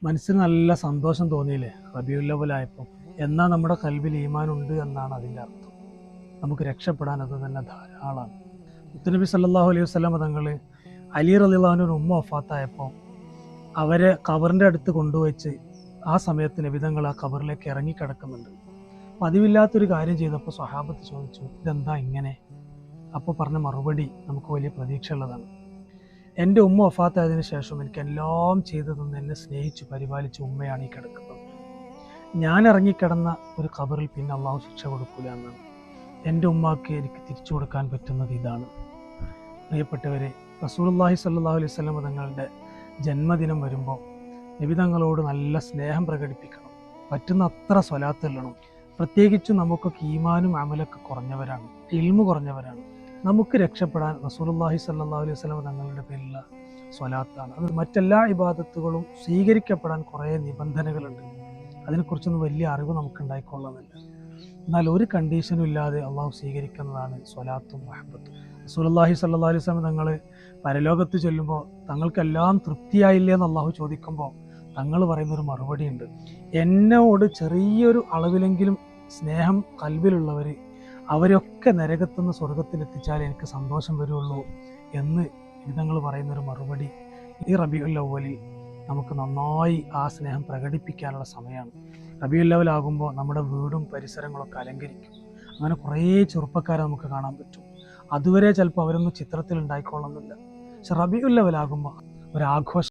മനസ്സിന് നല്ല സന്തോഷം തോന്നിയില്ലേ റബീഉൽ അവ്വലായപ്പോൾ? എന്നാൽ നമ്മുടെ കൽബിൽ ഈമാനുണ്ട് എന്നാണ് അതിൻ്റെ അർത്ഥം. നമുക്ക് രക്ഷപ്പെടാൻ അത് തന്നെ ധാരാളമാണ്. മുത്തുനബി സല്ലല്ലാഹു അലൈഹി വസല്ലം തങ്ങൾ അലി റളിയല്ലാഹു അൻഹുവിന്റെ ഉമ്മ വഫാത്തായപ്പോൾ അവരെ ഖബറിൻ്റെ അടുത്ത് കൊണ്ടുവച്ച് ആ സമയത്ത് നബി തങ്ങൾ ആ ഖബറിലേക്ക് ഇറങ്ങിക്കിടക്കുന്നുണ്ട്. പതിവില്ലാത്തൊരു കാര്യം ചെയ്തപ്പോൾ സ്വഹാബത്ത് ചോദിച്ചു, ഇതെന്താ ഇങ്ങനെ? അപ്പോൾ പറഞ്ഞ മറുപടി നമുക്ക് വലിയ പ്രതീക്ഷയുള്ളതാണ്. എൻ്റെ ഉമ്മ വഫാത്തായതിനു ശേഷം എനിക്ക് എല്ലാം ചെയ്തു തന്ന് എന്നെ സ്നേഹിച്ച് പരിപാലിച്ച ഉമ്മയാണ് ഈ കിടക്കുന്നത്. ഞാൻ ഇറങ്ങിക്കിടന്ന ഒരു ഖബറിൽ പിന്നെ അള്ളാഹു ശിക്ഷ കൊടുക്കില്ല എന്നാണ്. എൻ്റെ ഉമ്മാക്ക് എനിക്ക് തിരിച്ചു കൊടുക്കാൻ പറ്റുന്നത് ഇതാണ്. പ്രിയപ്പെട്ടവരെ, റസൂലുള്ളാഹി സ്വല്ലല്ലാഹു അലൈഹി വസല്ലം തങ്ങളുടെ ജന്മദിനം വരുമ്പോൾ നബി തങ്ങളോട് നല്ല സ്നേഹം പ്രകടിപ്പിക്കണം. പറ്റുന്ന അത്ര സ്വലാത്ത് ചെല്ലണം. പ്രത്യേകിച്ചും നമുക്കൊക്കെ ഈമാനും അമലൊക്കെ കുറഞ്ഞവരാണ്, ഇൽമു കുറഞ്ഞവരാണ്. നമുക്ക് രക്ഷപ്പെടാൻ റസൂലുള്ളാഹി സ്വല്ലല്ലാഹു അലൈഹി വസല്ലം തങ്ങളുടെ പേരിലുള്ള സ്വലാത്താണ്. അത് മറ്റെല്ലാ ഇബാദത്തുകളും സ്വീകരിക്കപ്പെടാൻ കുറേ നിബന്ധനകളുണ്ട്. അതിനെക്കുറിച്ചൊന്നും വലിയ അറിവ് നമുക്ക് ഉണ്ടായിക്കൊള്ളുന്നില്ല. എന്നാൽ ഒരു കണ്ടീഷനും ഇല്ലാതെ അള്ളാഹു സ്വീകരിക്കുന്നതാണ് സ്വലാത്തും മുഹബ്ബത്തും. റസൂലുള്ളാഹി സ്വല്ലല്ലാഹു അലൈഹി വസല്ലം തങ്ങൾ പരലോകത്ത് ചൊല്ലുമ്പോൾ തങ്ങൾക്കെല്ലാം തൃപ്തിയായില്ലേ എന്ന് അള്ളാഹു ചോദിക്കുമ്പോൾ തങ്ങൾ പറയുന്നൊരു മറുപടി ഉണ്ട്. എന്നോട് ചെറിയൊരു അളവിലെങ്കിലും സ്നേഹം കൽബിലുള്ളവർ, അവരൊക്കെ നരകത്തുനിന്ന് സ്വർഗത്തിലെത്തിച്ചാൽ എനിക്ക് സന്തോഷം വരുള്ളൂ എന്ന് തങ്ങൾ പറയുന്നൊരു മറുപടി ഈ റബീഉൽ അവ്വലിൽ നമുക്ക് നന്നായി ആ സ്നേഹം പ്രകടിപ്പിക്കാനുള്ള സമയമാണ്. റബീഉൽ അവ്വൽ ആകുമ്പോൾ നമ്മുടെ വീടും പരിസരങ്ങളൊക്കെ അലങ്കരിക്കും. അങ്ങനെ കുറേ ചെറുപ്പക്കാരെ നമുക്ക് കാണാൻ പറ്റും. അതുവരെ ചിലപ്പോൾ അവരൊന്നും ചിത്രത്തിൽ ഉണ്ടായിക്കൊള്ളുന്നില്ല. പക്ഷെ റബീഉൽ അവ്വൽ ആകുമ്പോൾ ഒരാഘോഷം